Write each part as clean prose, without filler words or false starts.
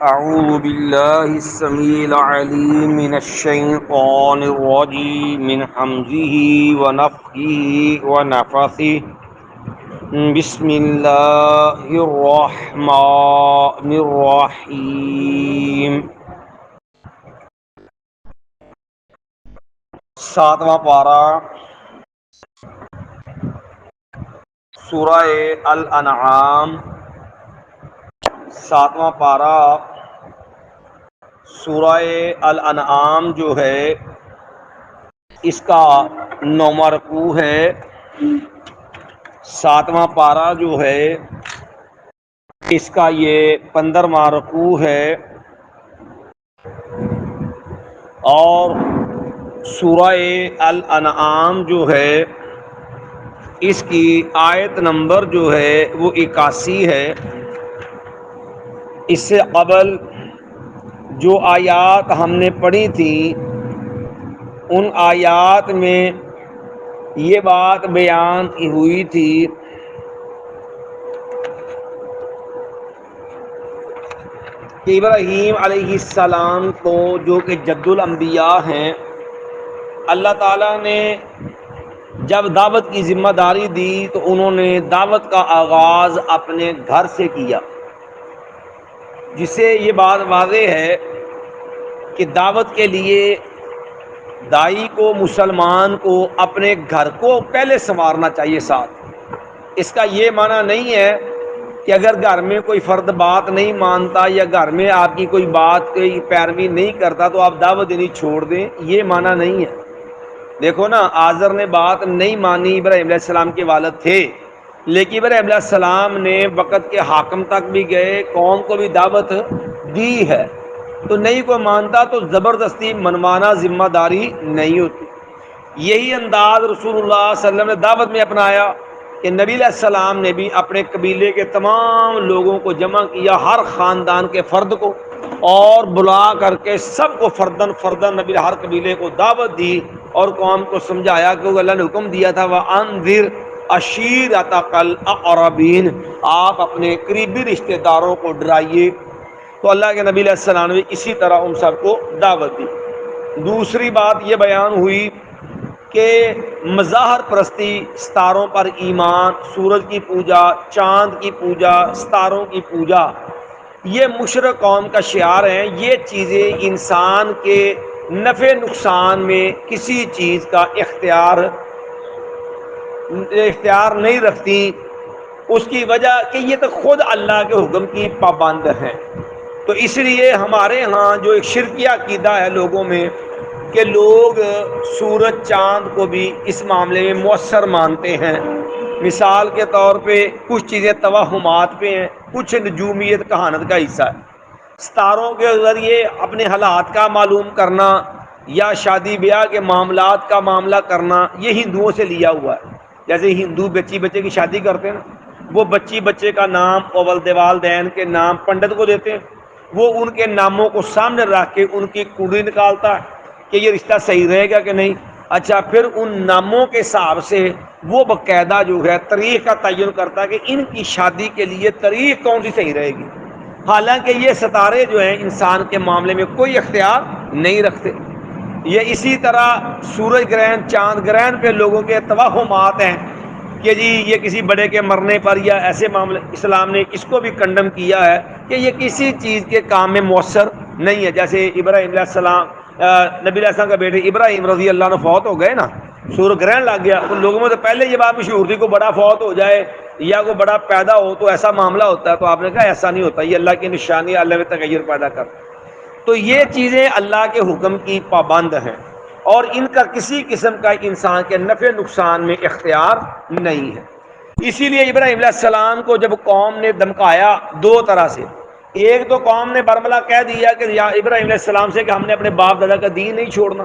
أعوذ بالله السميع العليم من الشيطان الرجيم من حمزه ونفخه ونفثه بسم الله الرحمن الرحيم. ساتواں پارہ سورہ الانعام، ساتواں پارہ سورہ الانعام جو ہے اس کا 9واں رکوع ہے. ساتواں پارہ جو ہے اس کا یہ 15واں رکوع ہے. اور سورہ الانعام جو ہے اس کی آیت نمبر جو ہے وہ 81 ہے. اس سے قبل جو آیات ہم نے پڑھی تھی ان آیات میں یہ بات بیان ہوئی تھی کہ ابراہیم علیہ السلام کو، جو کہ جد الانبیاء ہیں، اللہ تعالیٰ نے جب دعوت کی ذمہ داری دی تو انہوں نے دعوت کا آغاز اپنے گھر سے کیا، جس سے یہ بات واضح ہے کہ دعوت کے لیے داعی کو، مسلمان کو اپنے گھر کو پہلے سنوارنا چاہیے ساتھ. اس کا یہ معنی نہیں ہے کہ اگر گھر میں کوئی فرد بات نہیں مانتا یا گھر میں آپ کی کوئی بات کی پیروی نہیں کرتا تو آپ دعوت دینی چھوڑ دیں، یہ معنی نہیں ہے. دیکھو نا، آزر نے بات نہیں مانی، ابراہیم علیہ السلام کے والد تھے، لیکن ابراہیم علیہ السلام نے وقت کے حاکم تک بھی گئے، قوم کو بھی دعوت دی ہے. تو نہیں کوئی مانتا تو زبردستی منوانا ذمہ داری نہیں ہوتی. یہی انداز رسول اللہ صلی اللہ علیہ وسلم نے دعوت میں اپنایا کہ نبی علیہ السلام نے بھی اپنے قبیلے کے تمام لوگوں کو جمع کیا، ہر خاندان کے فرد کو، اور بلا کر کے سب کو فردن فردن نبی ہر قبیلے کو دعوت دی اور قوم کو سمجھایا کہ اللہ نے حکم دیا تھا وَأَنذِرْ عَشِيرَتَكَ الْأَقْرَبِينَ، آپ اپنے قریبی رشتہ داروں کو ڈرائیے. تو اللہ کے نبی علیہ السلام نے اسی طرح ان سب کو دعوت دی. دوسری بات یہ بیان ہوئی کہ مظاہر پرستی، ستاروں پر ایمان، سورج کی پوجا، چاند کی پوجا، ستاروں کی پوجا، یہ مشرک قوم کا شعار ہیں. یہ چیزیں انسان کے نفع نقصان میں کسی چیز کا اختیار نہیں رکھتی. اس کی وجہ کہ یہ تو خود اللہ کے حکم کی پابند ہیں. تو اس لیے ہمارے ہاں جو ایک شرکیہ عقیدہ ہے لوگوں میں کہ لوگ سورج چاند کو بھی اس معاملے میں مؤثر مانتے ہیں. مثال کے طور پہ کچھ چیزیں توہمات پہ ہیں، کچھ نجومیت کہانت کا حصہ ہے. ستاروں کے ذریعے اپنے حالات کا معلوم کرنا یا شادی بیاہ کے معاملات کا معاملہ کرنا، یہ ہندوؤں سے لیا ہوا ہے. جیسے ہندو بچے کی شادی کرتے ہیں نا، وہ بچے کا نام والدین کے نام پنڈت کو دیتے ہیں. وہ ان کے ناموں کو سامنے رکھ کے ان کی کنڈلی نکالتا ہے کہ یہ رشتہ صحیح رہے گا کہ نہیں. اچھا، پھر ان ناموں کے حساب سے وہ باقاعدہ جو ہے تاریخ کا تعین کرتا ہے کہ ان کی شادی کے لیے تاریخ کون سی صحیح رہے گی. حالانکہ یہ ستارے جو ہیں انسان کے معاملے میں کوئی اختیار نہیں رکھتے. یہ اسی طرح سورج گرہن، چاند گرہن پہ لوگوں کے توہمات ہیں کہ جی یہ کسی بڑے کے مرنے پر یا ایسے معاملے. اسلام نے اس کو بھی کنڈم کیا ہے کہ یہ کسی چیز کے کام میں مؤثر نہیں ہے. جیسے ابراہیم علیہ السلام، نبی علیہ السلام کا بیٹے ابراہیم رضی اللہ عنہ فوت ہو گئے نا، سورج گرہن لگ گیا. ان لوگوں میں تو پہلے یہ بات مشہور تھی کوئی بڑا فوت ہو جائے یا کوئی بڑا پیدا ہو تو ایسا معاملہ ہوتا ہے. تو آپ نے کہا ایسا نہیں ہوتا، یہ اللہ کی نشانی، اللہ میں تغیر پیدا کرتا. تو یہ چیزیں اللہ کے حکم کی پابند ہیں اور ان کا کسی قسم کا انسان کے نفع نقصان میں اختیار نہیں ہے. اسی لیے ابراہیم علیہ السلام کو جب قوم نے دمکایا دو طرح سے، ایک تو قوم نے برملا کہہ دیا کہ یا ابراہیم علیہ السلام سے کہ ہم نے اپنے باپ دادا کا دین نہیں چھوڑنا.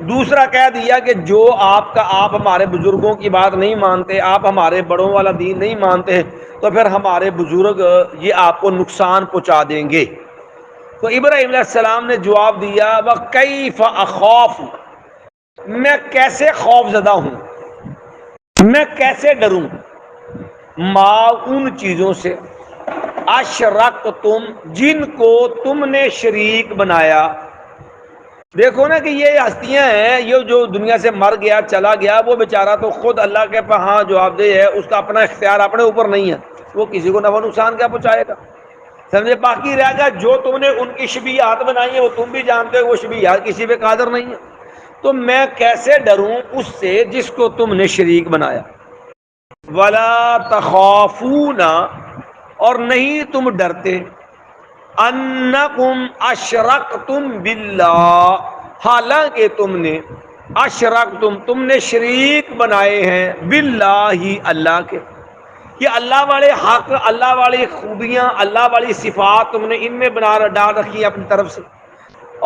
دوسرا کہہ دیا کہ جو آپ ہمارے بزرگوں کی بات نہیں مانتے، آپ ہمارے بڑوں والا دین نہیں مانتے، تو پھر ہمارے بزرگ یہ آپ کو نقصان پہنچا دیں گے. تو ابراہیم علیہ السلام نے جواب دیا وَكَيْفَ أَخَافُ، میں کیسے خوف زدہ ہوں، میں کیسے ڈروں، ما ان چیزوں سے اشرکتم، جن کو تم نے شریک بنایا. دیکھو نا کہ یہ ہستیاں ہیں، یہ جو دنیا سے مر گیا چلا گیا وہ بیچارہ تو خود اللہ کے ہاں جواب دہ ہے، اس کا اپنا اختیار اپنے اوپر نہیں ہے، وہ کسی کو نفع نقصان کیا پہنچائے گا. سمجھے؟ باقی رہ گیا جو تم نے ان کی شبیہات بنائی ہیں وہ تم بھی جانتے ہو وہ شبیہات کسی پہ قادر نہیں ہے. تو میں کیسے ڈروں اس سے جس کو تم نے شریک بنایا. ولا تخافون، اور نہیں تم ڈرتے، انکم اشرکتم باللہ، حالانکہ تم نے اشرکتم، تم نے شریک بنائے ہیں، باللہ، اللہ کے. کہ اللہ والے حق، اللہ والی خوبیاں، اللہ والی صفات تم نے ان میں ڈال رکھی ہے اپنی طرف سے،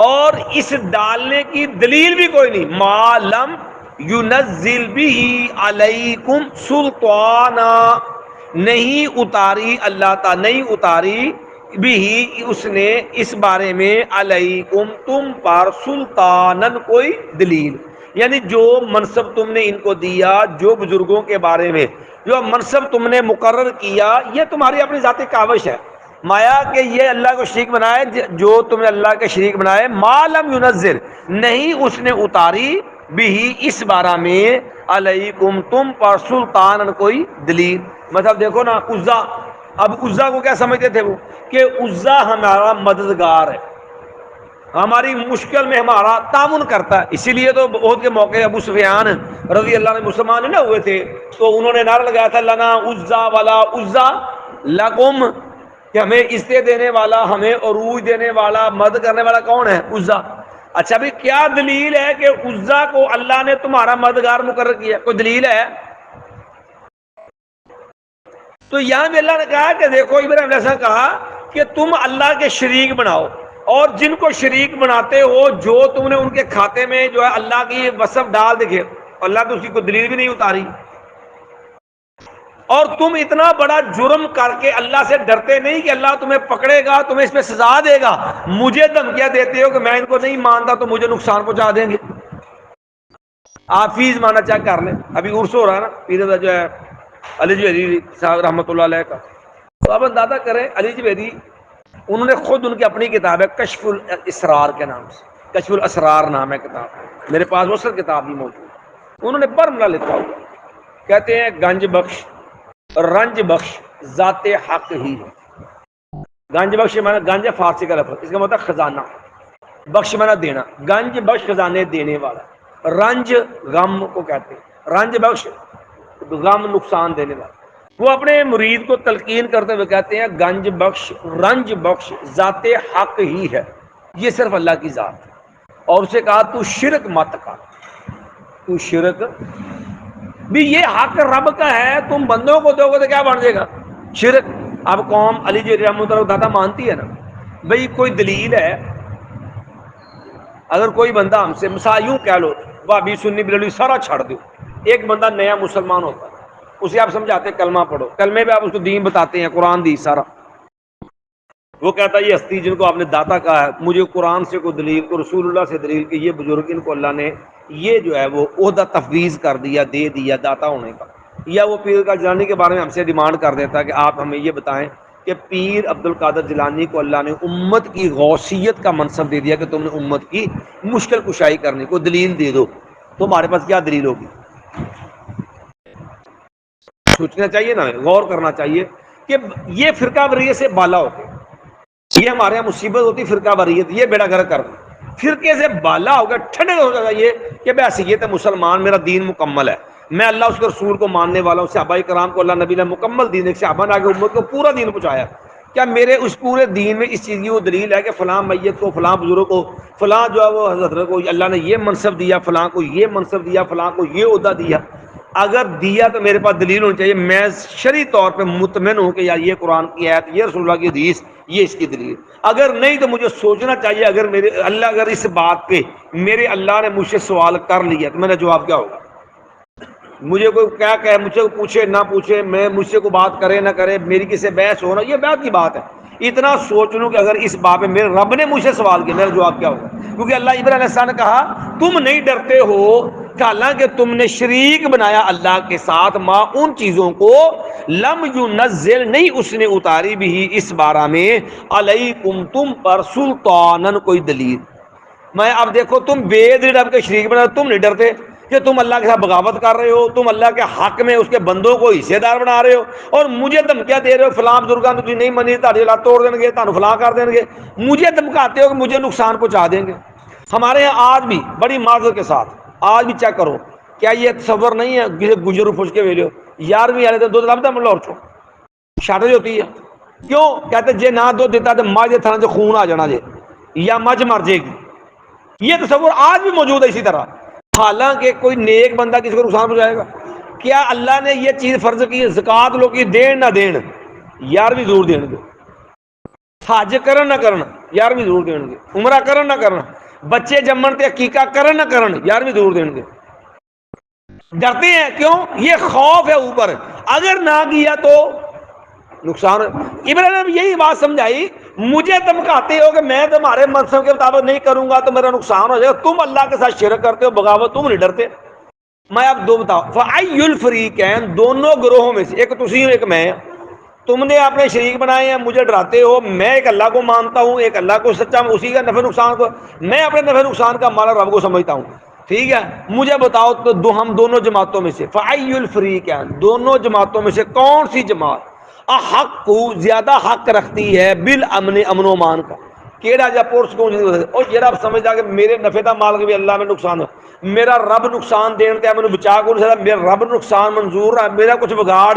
اور اس ڈالنے کی دلیل بھی کوئی نہیں. ما لم ينزل به علیکم سلطانا، نہیں اتاری اللہ تعالی، نہیں اتاری بھی اس نے اس بارے میں علیکم تم پر سلطانن کوئی دلیل. یعنی جو منصب تم نے ان کو دیا، جو بزرگوں کے بارے میں جو منصب تم نے مقرر کیا، یہ تمہاری اپنی ذاتی کاوش ہے مایا کہ یہ اللہ کو شریک بنائے، جو تم نے اللہ کے شریک بنائے. ما لم ينزل، نہیں اس نے اتاری بھی اس بارہ میں علیکم تم پر سلطان کوئی دلیل. مطلب دیکھو نا عزا، اب عزا کو کیا سمجھتے تھے وہ کہ عزا ہمارا مددگار ہے، ہماری مشکل میں ہمارا تعاون کرتا ہے. اسی لیے تو عہد کے موقع ابو سفیان رضی اللہ عنہ مسلمان نہ ہوئے تھے تو انہوں نے نعرہ لگایا تھا لنا عزا ولا عزا لکم، کہ ہمیں عزتیں دینے والا، ہمیں عروج دینے والا، مدد کرنے والا کون ہے؟ عزا. اچھا بھی کیا دلیل ہے کہ عزا کو اللہ نے تمہارا مددگار مقرر کیا؟ کوئی دلیل ہے؟ تو یہاں بھی اللہ نے کہا کہ دیکھو ابراہیم علیہ السلام کہا کہ تم اللہ کے شریک بناؤ، اور جن کو شریک بناتے ہو جو تم نے ان کے کھاتے میں جو ہے اللہ کی وصف ڈال دکھے، اللہ تو اس کی کوئی دلیل بھی نہیں اتاری. اور تم اتنا بڑا جرم کر کے اللہ سے ڈرتے نہیں کہ اللہ تمہیں پکڑے گا، تمہیں اس پہ سزا دے گا. مجھے دھمکیاں دیتے ہو کہ میں ان کو نہیں مانتا تو مجھے نقصان پہنچا دیں گے. آپ فیس مانا چیک کر لیں، ابھی عرس ہو رہا ہے نا پیر جو ہے علی جویری صاحب رحمۃ اللہ علیہ کا، تو اب اندازہ کریں علی جویری انہوں نے خود ان کی اپنی کتاب ہے کشف الاسرار کے نام سے، کشف الاسرار نام ہے کتاب، میرے پاس وہ سر کتاب بھی موجود ہے. انہوں نے برملا لکھا ہوا، کہتے ہیں گنج بخش رنج بخش ذات حق ہی ہے. گنج بخش مانا گنج فارسی کا لفظ، اس کا مطلب خزانہ، بخش مانا دینا، گنج بخش خزانے دینے والا. رنج غم کو کہتے ہیں، رنج بخش غم نقصان دینے والا. وہ اپنے مرید کو تلقین کرتے ہوئے کہتے ہیں گنج بخش رنج بخش ذات حق ہی ہے، یہ صرف اللہ کی ذات ہے. اور اسے کہا تو شرک مت کر، تو شرک بھی، یہ حق رب کا ہے، تم بندوں کو دو گے تو کیا بن جائے گا؟ شرک. اب قوم علی جی رحمۃ اللہ دادا مانتی ہے نا بھئی کوئی دلیل ہے. اگر کوئی بندہ ہم سے یوں کہہ لو بھابی سنی بریلوی سارا چھڑ دو، ایک بندہ نیا مسلمان ہوتا ہے، اسے آپ سمجھاتے کلمہ پڑھو، کلمے پہ آپ اس کو دین بتاتے ہیں، قرآن دی سارا، وہ کہتا ہے یہ ہستی جن کو آپ نے داتا کہا ہے، مجھے قرآن سے کوئی دلیل، کو رسول اللہ سے دلیل کہ یہ بزرگ ان کو اللہ نے یہ جو ہے وہ عہدہ تفویض کر دیا، دے دیا داتا ہونے کا. یا وہ پیر کا جیلانی کے بارے میں ہم سے ڈیمانڈ کر دیتا ہے کہ آپ ہمیں یہ بتائیں کہ پیر عبد القادر جیلانی کو اللہ نے امت کی غوثیت کا منصب دے دیا کہ تم نے امت کی مشکل کشائی کرنے کو دلیل دے دو، تو ہمارے پاس کیا دلیل ہوگی؟ سوچنا چاہیے نا، غور کرنا چاہیے کہ یہ فرقہ واریت سے بالا ہو گیا. یہ ہمارے یہاں مصیبت ہوتی فرقہ واریت، یہ بیڑا گرک کر فرقے سے بالا ہو گیا، ٹھنڈے ہو جائے گا یہ کہ بے حیثیت مسلمان میرا دین مکمل ہے، میں اللہ اس کے رسول کو ماننے والا ہوں، صحابہ کرام کو اللہ نبی نے مکمل دین، ایک صحابہ نے آگے امت کو پورا دین پہنچایا. کیا میرے اس پورے دین میں اس چیز کی وہ دلیل ہے کہ فلاں میت کو، فلاں بزرگ کو، فلاں جو ہے وہ حضرت کو اللہ نے یہ منصب دیا، فلاں کو یہ منصب دیا، فلاں کو یہ عہدہ دیا؟ اگر دیا تو میرے پاس دلیل ہونی چاہیے، میں شرعی طور پہ مطمئن ہوں کہ یار یہ قرآن کی آیت، یہ رسول اللہ کی حدیث، یہ اس کی دلیل. اگر نہیں تو مجھے سوچنا چاہیے اگر میرے اللہ اگر اس بات پہ میرے اللہ نے مجھ سے سوال کر لیا تو میرا جواب کیا ہوگا؟ مجھے کوئی کیا کہے، مجھ سے پوچھے نہ پوچھے، میں مجھ سے کوئی بات کرے نہ کرے، میری کسی بحث ہونا، یہ بات کی بات ہے. اتنا سوچ لوں کہ اگر اس بات پہ میرے رب نے مجھ سے سوال کیا میرا جواب کیا ہوگا؟ کیونکہ اللہ ابراہیم علیہ السلام نے کہا تم نہیں ڈرتے ہو حالانکہ تم نے شریک بنایا اللہ کے ساتھ ما ان چیزوں کو لم ینزل نہیں اس نے اتاری بھی اس بارہ میں علیکم تم پر سلطانن کوئی دلیل. میں اب دیکھو تم بے دل اب کے شریک بنا، تم نہیں ڈرتے کہ تم اللہ کے ساتھ بغاوت کر رہے ہو، تم اللہ کے حق میں اس کے بندوں کو حصے دار بنا رہے ہو اور مجھے دھمکیاں دے رہے ہو فلاں بزرگاں تو نہیں منی تہاڈی اولاد توڑ دیں گے، تہاڈوں فلاں کر دیں گے، مجھے دھمکاتے ہو کہ مجھے نقصان پہنچا دیں گے. ہمارے یہاں آج بھی بڑی معذرت کے ساتھ آج بھی چیک کرو، کیا یہ تصور نہیں ہے کسی گجر پھوس کے ویلے ہو 11ویں والے دن دودھ لبتا مطلب اور شارٹیج ہوتی ہے. کیوں کہتے جے نہ دودھ دیتا تو ماں کے تھن سے خون آ جانا جے یا مجھ مر جائے گی. یہ تصور آج بھی موجود ہے اسی طرح. حالانکہ کوئی نیک بندہ کسی کو نقصان پہنچائے گا؟ کیا اللہ نے یہ چیز فرض کی زکوٰۃ لوگ کی دین نہ دین 11ویں ضرور دیں گے، حج کرن نہ کرن 11ویں ضرور دیں گے، عمرہ کرن نہ کرن، بچے جمن تے عقیقہ کرن نہ کرن 11ویں ضرور دیں گے. ڈرتے ہیں کیوں؟ یہ خوف ہے اوپر، اگر نہ کیا تو نقصان. ابراہیم نے یہی بات سمجھائی، مجھے دھمکاتے ہو کہ میں تمہارے منصب کے مطابق نہیں کروں گا تو میرا نقصان ہو جائے گا، تم اللہ کے ساتھ شرک کرتے ہو بغاوت، تم نہیں ڈرتے. میں اب دو بتاؤ فَأَيُّ الْفَرِيقَيْنِ دونوں گروہوں میں سے ایک تسی ہو ایک میں. تم نے اپنے شریک بنائے ہیں، مجھے ڈراتے ہو، میں ایک اللہ کو مانتا ہوں، ایک اللہ کو سچا ہوں، اسی کا نفع نقصان کو میں اپنے نفع نقصان کا مالک رب کو سمجھتا ہوں. ٹھیک ہے، مجھے بتاؤ تو ہم دونوں جماعتوں میں سے فَأَيُّ الْفَرِيقَيْنِ دونوں جماعتوں میں سے کون سی جماعت احق کو زیادہ حق رکھتی ہے بالامن امن و امان کا؟ کیڑا جا پورس کو اور جڑا سمجھدا کہ میرے نفع دا مالک بھی اللہ میں نقصان ہو، میرا رب نقصان دین تے مینوں بچا کو نہیں سکدا، میرا رب نقصان منظور ہے، میرا کچھ بگاڑ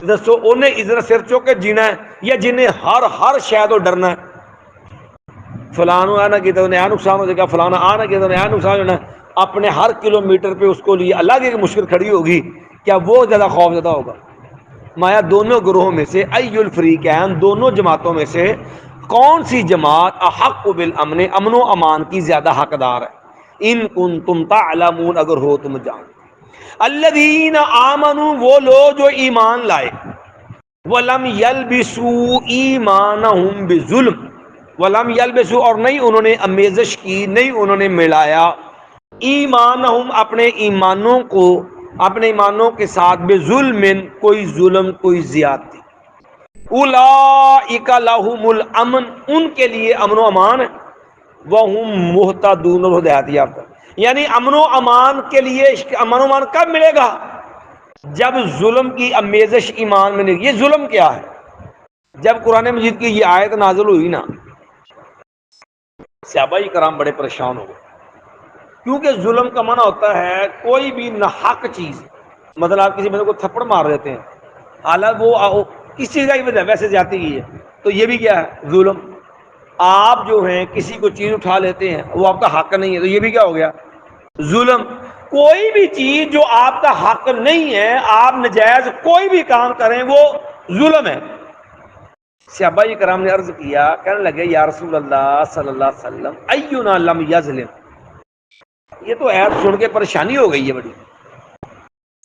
دسو انہیں ادھر سر چوک کے جینا ہے یا جنہیں ہر شے تو ڈرنا ہے؟ فلانو آ نہ کیا تو نیا نقصان ہو جائے گا، فلانا آ نہ کیا تو نیا نقصان ہونا ہے. اپنے ہر کلومیٹر پہ اس کو لیے اللہ کی مشکل کھڑی ہوگی، کیا وہ زیادہ خوف زدہ ہوگا؟ مایا دونوں گروہوں میں سے ای الفریقین دونوں جماعتوں میں سے کون سی جماعت احق بالامن امن و امان کی زیادہ حقدار ہے؟ ان کنتم تعلمون اگر ہو تم جان. الذین آمنوا وہ لوگ جو ایمان لائے، ولم یلبسوا ایمانہم بظلم ولم یلبسوا اور نہیں انہوں نے امیزش کی، نہیں انہوں نے ملایا ایمانہم اپنے ایمانوں کو اپنے ایمانوں کے ساتھ بظلم کوئی ظلم کوئی زیادتی. اولئک لہم الامن ان کے لیے امن و امان ہے، وہم مہتدون اور ہدایت یافتہ. یعنی امن و امان کے لیے امن و امان کب ملے گا؟ جب ظلم کی امیزش ایمان میں نہیں. یہ ظلم کیا ہے؟ جب قرآن مجید کی یہ آیت نازل ہوئی نا، صحابہ کرام بڑے پریشان ہو گئے، کیونکہ ظلم کا معنی ہوتا ہے کوئی بھی ناحق چیز. مطلب آپ کسی بندے کو تھپڑ مار دیتے ہیں، حالانکہ وہ کس چیز کا ہی وجہ ویسے زیادتی کی ہے، تو یہ بھی کیا ہے؟ ظلم. آپ جو ہیں کسی کو چیز اٹھا لیتے ہیں، وہ آپ کا حق نہیں ہے، تو یہ بھی کیا ہو گیا؟ ظلم. کوئی بھی چیز جو آپ کا حق نہیں ہے، آپ نجائز کوئی بھی کام کریں وہ ظلم ہے. صحابہ کرام نے عرض کیا، کہنے لگے یا رسول اللہ صلی اللہ علیہ وسلم اینا لم یظلم. یہ تو ایت سن کے پریشانی ہو گئی ہے بڑی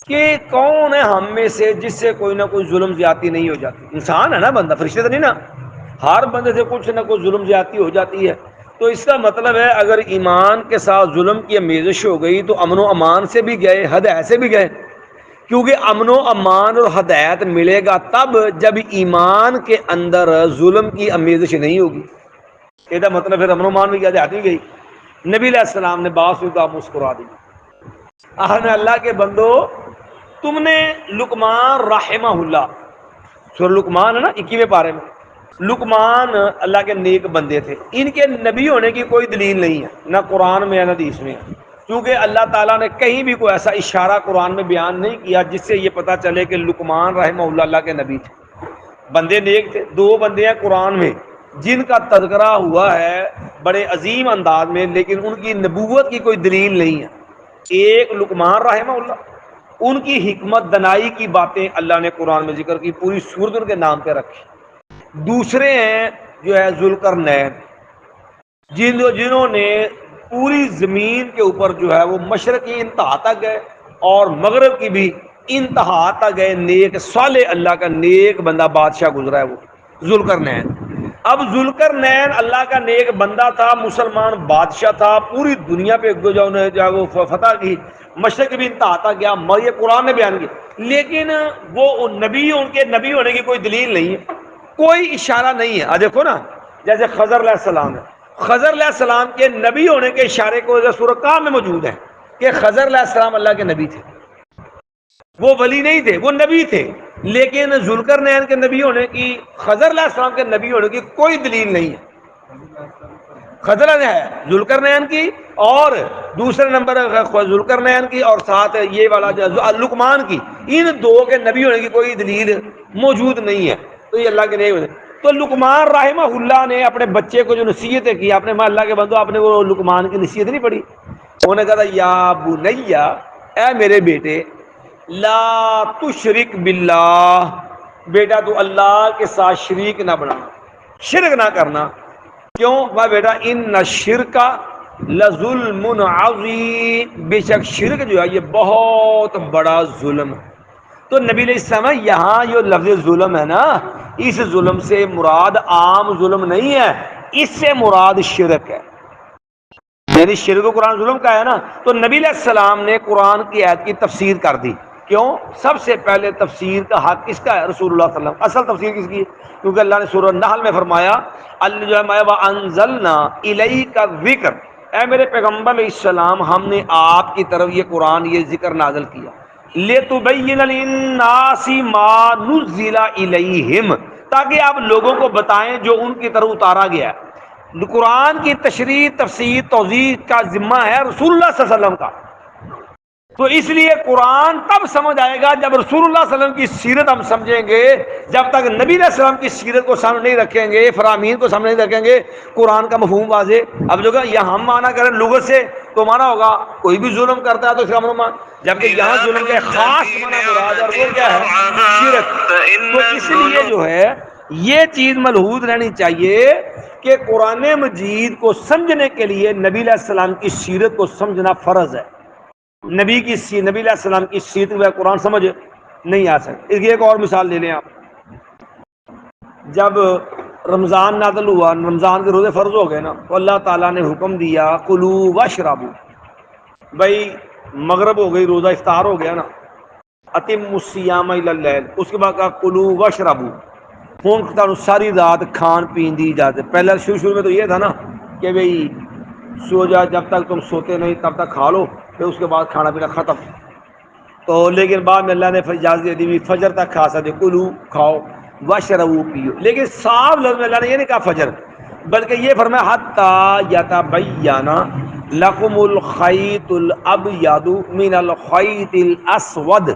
کہ کون ہے ہم میں سے جس سے کوئی نہ کوئی ظلم زیادتی نہیں ہو جاتی. انسان ہے نا بندہ، فرشتہ تو نہیں نا، ہر بندے سے کچھ نہ کچھ ظلم زیادتی ہو جاتی ہے. تو اس کا مطلب ہے اگر ایمان کے ساتھ ظلم کی امیزش ہو گئی تو امن و امان سے بھی گئے، ہدایت سے بھی گئے. کیونکہ امن و امان اور ہدایت ملے گا تب جب ایمان کے اندر ظلم کی امیزش نہیں ہوگی. یہ مطلب پھر امن و امان بھی گیا، ہدایت بھی گئی. نبی علیہ السلام نے بات سنی تو مسکرا دی. اللہ کے بندو، تم نے لقمان رحمہ اللہ، سورہ لقمان ہے نا 21ویں پارے میں، لقمان اللہ کے نیک بندے تھے، ان کے نبی ہونے کی کوئی دلیل نہیں ہے، نہ قرآن میں نہ حدیث میں، کیونکہ اللہ تعالیٰ نے کہیں بھی کوئی ایسا اشارہ قرآن میں بیان نہیں کیا جس سے یہ پتہ چلے کہ لقمان رحمہ اللہ کے نبی تھے. بندے نیک تھے. 2 بندے ہیں قرآن میں جن کا تذکرہ ہوا ہے بڑے عظیم انداز میں، لیکن ان کی نبوت کی کوئی دلیل نہیں ہے. ایک لقمان رحمہ اللہ، ان کی حکمت دنائی کی باتیں اللہ نے قرآن میں ذکر کی، پوری سورت ان کے نام پہ رکھی. دوسرے ہیں جو ہے ذوالقرنین، جنہوں نے پوری زمین کے اوپر جو ہے وہ مشرق کی انتہا تک گئے اور مغرب کی بھی انتہا تک گئے. نیک صالح اللہ کا نیک بندہ بادشاہ گزرا ہے وہ ذوالقرنین. اب ذوالقرنین اللہ کا نیک بندہ تھا، مسلمان بادشاہ تھا، پوری دنیا پہ جو وہ فتح کی، مشرق بھی انتہا تک گیا، یہ قرآن نے بیان کیا، لیکن وہ نبی، ان کے نبی ہونے کی کوئی دلیل نہیں ہے، کوئی اشارہ نہیں ہے۔ دیکھو نا، جیسے خضر علیہ السلام ہے، خضر علیہ السلام کے نبی ہونے کے اشارے کو سورہ کہف میں موجود ہے کہ خضر علیہ السلام اللہ کے نبی تھے، وہ ولی نہیں تھے، وہ نبی تھے، لیکن ذوالقرنین کے نبی ہونے کی، خضر علیہ السلام کے نبی ہونے کی کوئی دلیل نہیں ہے۔ خضر ہے ذوالقرنین کی، اور دوسرے نمبر ذوالقرنین کی، اور ساتھ یہ والا لقمان کی، ان دو کے نبی ہونے کی کوئی دلیل موجود نہیں ہے۔ تو یہ اللہ کے نہیں ہوتے۔ تو لقمان رحمہ اللہ نے اپنے بچے کو جو نصیحتیں کی، آپ نے اللہ کے بندو، آپ نے وہ لقمان کی نصیحت نہیں پڑھی؟ انہوں نے کہا تھا یا بنیا، اے میرے بیٹے، لا تشرک باللہ، بیٹا تو اللہ کے ساتھ شریک نہ بنانا، شرک نہ کرنا۔ کیوں؟ وہ بیٹا ان الشرک لظلم عظیم، بے شک شرک جو ہے یہ بہت بڑا ظلم ہے۔ تو نبی علیہ السلام یہاں جو لفظ ظلم ہے نا، اس ظلم سے مراد عام ظلم نہیں ہے، اس سے مراد شرک ہے، یعنی شرک و قرآن ظلم کا ہے نا۔ تو نبی علیہ السلام نے قرآن کی آیت کی تفسیر کر دی۔ کیوں؟ سب سے پہلے تفسیر کا حق کس کا ہے؟ رسول اللہ صلی اللہ علیہ وسلم۔ اصل تفسیر کس کی ہے؟ کیونکہ اللہ نے سورہ نحل میں فرمایا وَأَنزَلْنَا إِلَيْكَ الذِّكْرَ، اے میرے پیغمبر علیہ السلام، ہم نے آپ کی طرف یہ قرآن، یہ ذکر نازل کیا، لِتُبَيِّنَ لِلنَّاسِ مَا نُزِّلَ إِلَيْهِمْ، تاکہ آپ لوگوں کو بتائیں جو ان کی طرف اتارا گیا ہے۔ قرآن کی تشریح، تفسیر، توضیح کا ذمہ ہے رسول اللہ صلی اللہ علیہ وسلم کا۔ تو اس لیے قرآن تب سمجھ آئے گا جب رسول اللہ صلی اللہ علیہ وسلم کی سیرت ہم سمجھیں گے۔ جب تک نبی علیہ السلام کی سیرت کو سامنے نہیں رکھیں گے، فرامین کو سامنے نہیں رکھیں گے، قرآن کا مفہوم واضح۔ اب جو کہ یہ ہم مانا کریں لغت سے تو مانا ہوگا کوئی بھی ظلم کرتا ہے تو اس کا مانا، جبکہ یہاں ظلم کے خاص مانا مراد، اور وہ کیا ہے؟ شرک۔ تو اس لیے جو ہے یہ چیز ملحوظ رہنی چاہیے کہ قرآن مجید کو سمجھنے کے لیے نبی علیہ السلام کی سیرت کو سمجھنا فرض ہے۔ نبی علیہ السلام کی سیرت میں قرآن سمجھ نہیں آ سکتی۔ اس کی ایک اور مثال لے لیں آپ، جب رمضان نازل ہوا، رمضان کے روزے فرض ہو گئے نا، تو اللہ تعالیٰ نے حکم دیا کلوا واشربوا، بھائی مغرب ہو گئی، روزہ افطار ہو گیا نا، اتموا الصیام الی اللیل، اس کے بعد کہا کلوا واشربوا، ہوں ساری رات کھان پین دی اجازت۔ پہلے شروع میں تو یہ تھا نا کہ بھئی سو جا، جب تک تم سوتے نہیں تب تک کھا لو، پھر اس کے بعد کھانا پینا ختم۔ تو لیکن بعد میں اللہ نے اجازت دے دی فجر تک کھا سکتے، کلو کھاؤ، واشربوا پیو، لیکن صاف لفظ میں اللہ نے یہ نہیں کہا فجر، بلکہ یہ فرمایا حتی یتبین لکم الخیط الابیض من الخیط الاسود،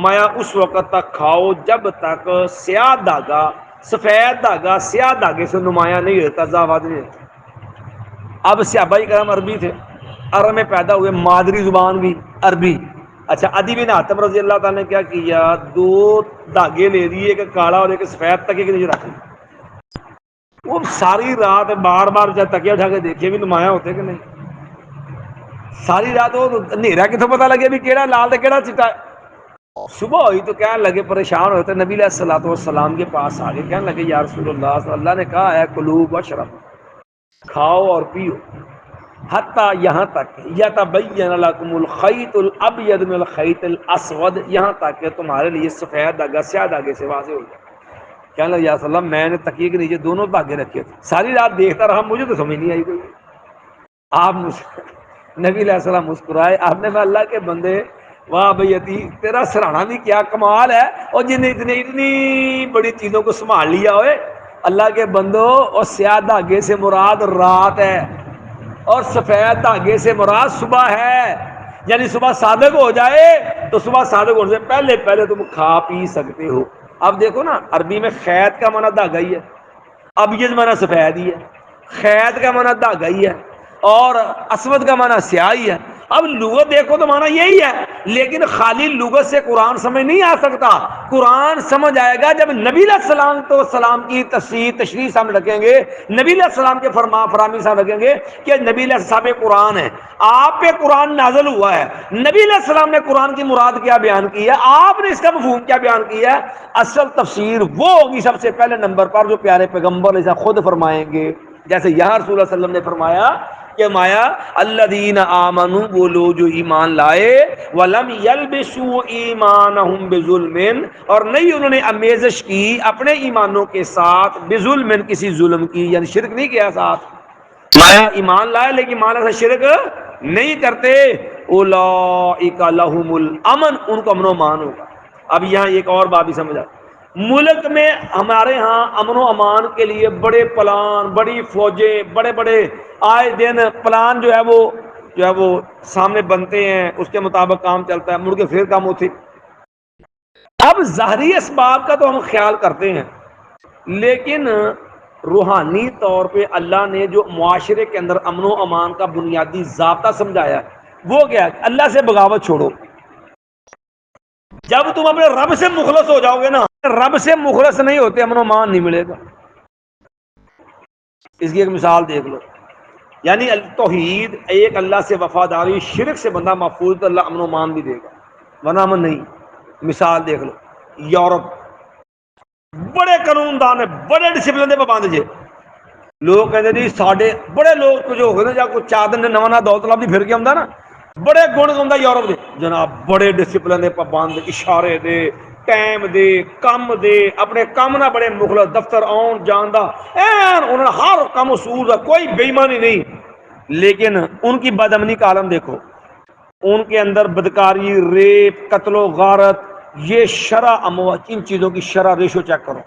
مایا اس وقت تک کھاؤ جب تک سیاہ دھاگا، سفید دھاگا سیاہ دھاگے سے نمایاں نہیں ہوتا، ضابط نہیں ہوتا۔ اب صحابہ کرام عربی تھے، عرب میں پیدا ہوئے، مادری زبان بھی عربی۔ اچھا، عدی بن حاتم رضی اللہ تعالیٰ نے کیا کیا، دو دھاگے لے دیے، ایک کالا اور ایک سفید، تکیے کے نیچے رکھ لی۔ وہ ساری رات بار بار جب تکیہ اٹھا کے دیکھے بھی نمایاں ہوتے کہ نہیں، ساری رات وہ اندھیرا کتوں پتہ لگے بھی کیڑا لال تے کیڑا چٹا ہے۔ صبح ہوئی تو کہنے لگے، پریشان ہوتے، نبی علیہ الصلوۃ والسلام کے پاس آگے، کہنے لگے یا رسول اللہ نے کہا ہے کلوا واشربوا، کھاؤ اور پیو، حتی یہاں تک یتبین لکم الخیط الابیض من الخیط الاسود، یہاں تک کہ تمہارے لیے سفید دھاگا سیاہ دھاگے سے واضح ہو جائے۔ کہنے لگے یا رسول اللہ میں نے تکیے کے نیچے دونوں دھاگے رکھے تھے، ساری رات دیکھتا رہا، مجھے تو سمجھ نہیں آئی کوئی۔ آپ نبی علیہ السلام مسکرائے، آپ نے کہا اللہ کے بندے، واہ بھئی تیرا سراہنا بھی کیا کمال ہے، اور جن نے اتنی بڑی چیزوں کو سنبھال لیا ہوئے، اللہ کے بندو، اور سیاہ دھاگے سے مراد رات ہے، اور سفید دھاگے سے مراد صبح ہے، یعنی صبح صادق ہو جائے تو صبح صادق ہونے سے پہلے تم کھا پی سکتے ہو۔ اب دیکھو نا، عربی میں خیط کا معنی دھاگا ہی ہے، ابیض معنی سفید ہی ہے، خیط کا معنی دھاگا ہی ہے، اور اسود کا معنی سیاہ ہی ہے۔ اب لغت دیکھو تو مانا یہی ہے، لیکن خالی لغت سے قرآن سمجھ نہیں آ سکتا. قرآن سمجھ آئے گا جب نبی علیہ السلام تو سلام کی تشریح سامنے رکھیں گے، نبی علیہ السلام کے فرامین سامنے رکھیں گے کہ نبی علیہ السلام قرآن ہے، آپ پہ قرآن نازل ہوا ہے، نبی علیہ السلام نے قرآن کی مراد کیا بیان کی ہے، آپ نے اس کا مفہوم کیا بیان کیا ہے. اصل تفسیر وہ ہوگی سب سے پہلے نمبر پر جو پیارے پیغمبر ایسا خود فرمائیں گے. جیسے یہاں رسول اللہ صلی اللہ علیہ وسلم نے فرمایا کہ مایا الذین آمنوا، وہ لوگ جو ایمان لائے، ولم یلبسوا ایمانہم بظلم، اور نہیں انہوں نے آمیزش کی اپنے ایمانوں کے ساتھ بظلم، کسی ظلم کی، یعنی شرک نہیں کیا ساتھ. مایا ایمان لائے لیکن ایمان سے شرک نہیں کرتے، اولئک لہم الامن، ان کو امن و امان ہوگا. اب یہاں ایک اور بات بھی سمجھا، ملک میں ہمارے ہاں امن و امان کے لیے بڑے پلان، بڑی فوجیں، بڑے بڑے آئے دن پلان جو ہے وہ سامنے بنتے ہیں، اس کے مطابق کام چلتا ہے، مڑ کے پھر کام ہوتے. اب ظاہری اسباب کا تو ہم خیال کرتے ہیں، لیکن روحانی طور پہ اللہ نے جو معاشرے کے اندر امن و امان کا بنیادی ضابطہ سمجھایا وہ کیا ہے؟ اللہ سے بغاوت چھوڑو. جب تم اپنے رب سے مخلص ہو جاؤ گے نا، رب سے مخلص نہیں ہوتے امن و امان نہیں ملے گا. اس کی ایک مثال دیکھ لو، یعنی توحید، ایک اللہ سے وفاداری، شرک سے بندہ محفوظ تو اللہ امن و امان بھی دے گا، ورنہ امن نہیں. مثال دیکھ لو، یورپ بڑے قانون دان ہے، بڑے ڈسپلن دے پابند جے. لوگ کہتے جی ساڈے بڑے لوگ جو ہوئے نا، یا کوئی 4 دن نواں دولت لاب پھر کے آتا نا، بڑے گن گا یورپ دے جناب، بڑے ڈسپلن دے پابند، اشارے دے، ٹائم دے، کم دے، اپنے کام نہ بڑے مخلص، دفتر آن جان دا انہوں نے ہر کام اصول دا، کوئی بے ایمانی نہیں. لیکن ان کی بدامنی کا عالم دیکھو، ان کے اندر بدکاری، ریپ، قتل و غارت، یہ شرح اموات، ان چیزوں کی شرح ریشو چیک کرو،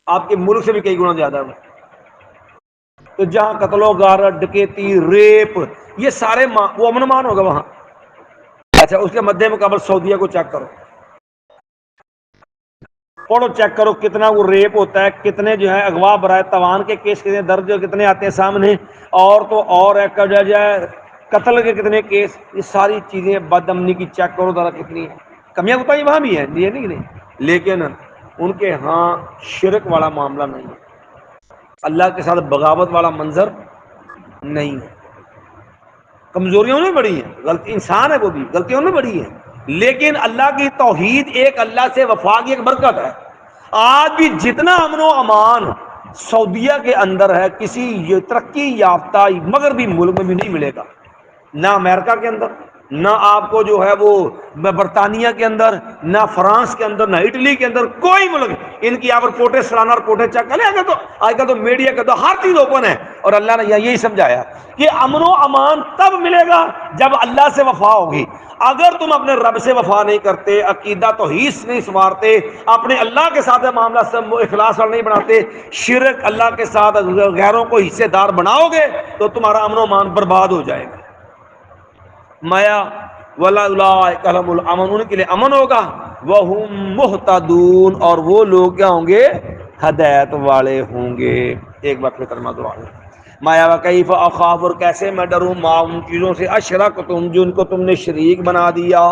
آپ کے ملک سے بھی کئی گنا زیادہ ہے. تو جہاں قتل و غارت، ڈکیتی، ریپ، یہ سارے وہ امن امان ہوگا وہاں. اچھا اس کے مد مقابل سعودیہ کو چیک کرو، پڑھو چیک کرو کتنا وہ ریپ ہوتا ہے، کتنے جو ہے اغوا برائے توان کے کیس کتنے درج، کتنے آتے ہیں سامنے، اور تو اور ہے قتل کے کتنے کیس. یہ ساری چیزیں بد امنی کی چیک کرو ذرا کتنی کمیاں کوتاہی وہاں بھی ہیں، یہ نہیں. لیکن ان کے ہاں شرک والا معاملہ نہیں ہے، اللہ کے ساتھ بغاوت والا منظر نہیں ہے. کمزوریاں انہیں بڑی ہیں، غلطی انسان ہے، وہ بھی غلطیاں انہیں بڑی ہیں، لیکن اللہ کی توحید ایک اللہ سے وفا کی ایک برکت ہے. آج بھی جتنا امن و امان سعودیہ کے اندر ہے، کسی یہ ترقی یافتہ مغربی ملک میں بھی نہیں ملے گا، نہ امریکہ کے اندر، نہ آپ کو جو ہے وہ برطانیہ کے اندر، نہ فرانس کے اندر، نہ اٹلی کے اندر، کوئی ملک. ان کی آپ رپورٹیں سالانہ رپورٹیں چیک کریں، آج کل تو میڈیا کا تو ہر چیز اوپن ہے. اور اللہ نے یہی سمجھایا کہ امن و امان تب ملے گا جب اللہ سے وفا ہوگی. اگر تم اپنے رب سے وفا نہیں کرتے، عقیدہ توحید نہیں سنوارتے، اپنے اللہ کے ساتھ معاملہ سے اخلاص والا نہیں بناتے، شرک اللہ کے ساتھ غیروں کو حصے دار بناؤ گے، تو تمہارا امن و امان برباد ہو جائے گا. مایا ولا اولئک لہم الامن، ان کے لیے امن ہوگا، وہم مہتدون، اور وہ لوگ کیا ہوں گے؟ ہدایت والے ہوں گے. ایک بار پھر کلمہ دعا ہے. مایا وکیف اخاف، اور کیسے میں ڈروں، ما ان چیزوں سے اشرکتم، جن کو تم نے شریک بنا دیا،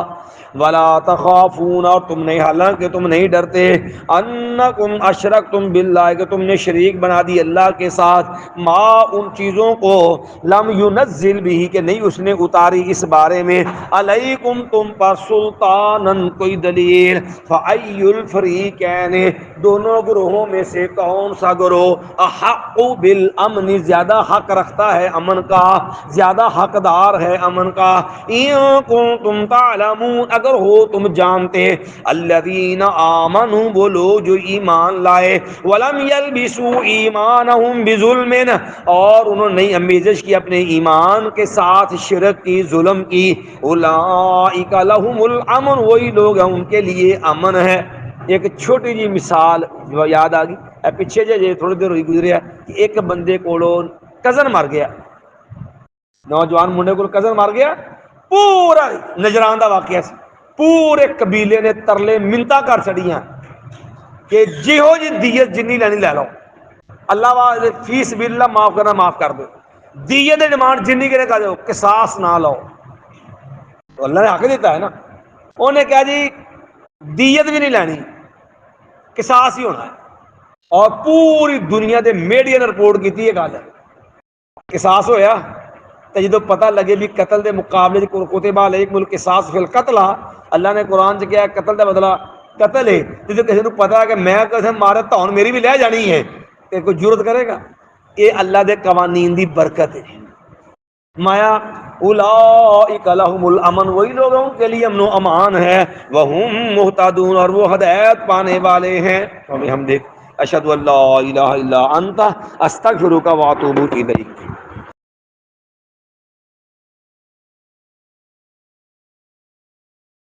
ولا تخافون، اور تم نہیں، حالانکہ تم نہیں ڈرتے، انکم اشرکتم باللہ، کہ تم نے شریک بنا دی اللہ کے ساتھ، ما ان چیزوں کو، لم ينزل بھی، کہ نہیں اس نے اتاری اس بارے میں، علیکم تم پر، سلطانن کوئی دلیل، فای الفریقین، دونوں گروہوں میں سے کون سا گروہ، احق بالامن، زیادہ حق رکھتا ہے امن کا، زیادہ حقدار ہے امن کا، ان کنتم تعلمون، اگر ہو تم جانتے، الذین آمنوا، وہ لوگ جو ایمان لائے، ولم یلبسوا ایمانہم بظلم، اور انہوں نے نہیں امیزش کی اپنے ایمان کے ساتھ شرک کی، ظلم کی، اولئک لہم الامن، وہی لوگ ہیں ان کے لیے امن ہے. ایک چھوٹی جی مثال جو یاد آ گئی، پیچھے جی تھوڑی دیر ہوئی گزریا کہ ایک بندے کو کزن مر گیا، نوجوان منڈے کو کزن مر گیا، پورا نجران دا واقعہ سی، پورے قبیلے نے ترلے منتا کر چڑیاں کہ جہو جی دیت جنی لینی لے لو، اللہ فی سبیل اللہ معاف کرنا معاف کر دو، دیت ڈیمانڈ جنی کے کر دو، قصاص نہ لو. تو اللہ نے حق دیتا ہے نا. انہیں کہا جی دیت بھی نہیں لینی, قصاص ہی ہونا ہے. اور پوری دنیا دے میڈیا نے رپورٹ کی تھی یہ گل, قصاص ہویا تو جدو پتہ لگے بھی قتل دے مقابلے کتب علیکم القصاص فی القتل, اللہ نے قرآن چ کیا قتل دا بدلہ قتل ہے. جب کسی کو پتا ہے کہ میں کسے مارا تو میری بھی لے جانی ہے, کہ کوئی جرت کرے گا؟ یہ اللہ دے قوانین دی برکت ہے. مایا اولئک لہم الامن, وہی لوگوں کے لیے امن و امان ہے, وہم مہتدون, اور وہ ہدایت پانے والے ہیں. ہم دیکھ اشہد ان لا الہ الا انت استغفرک واتوب الیک.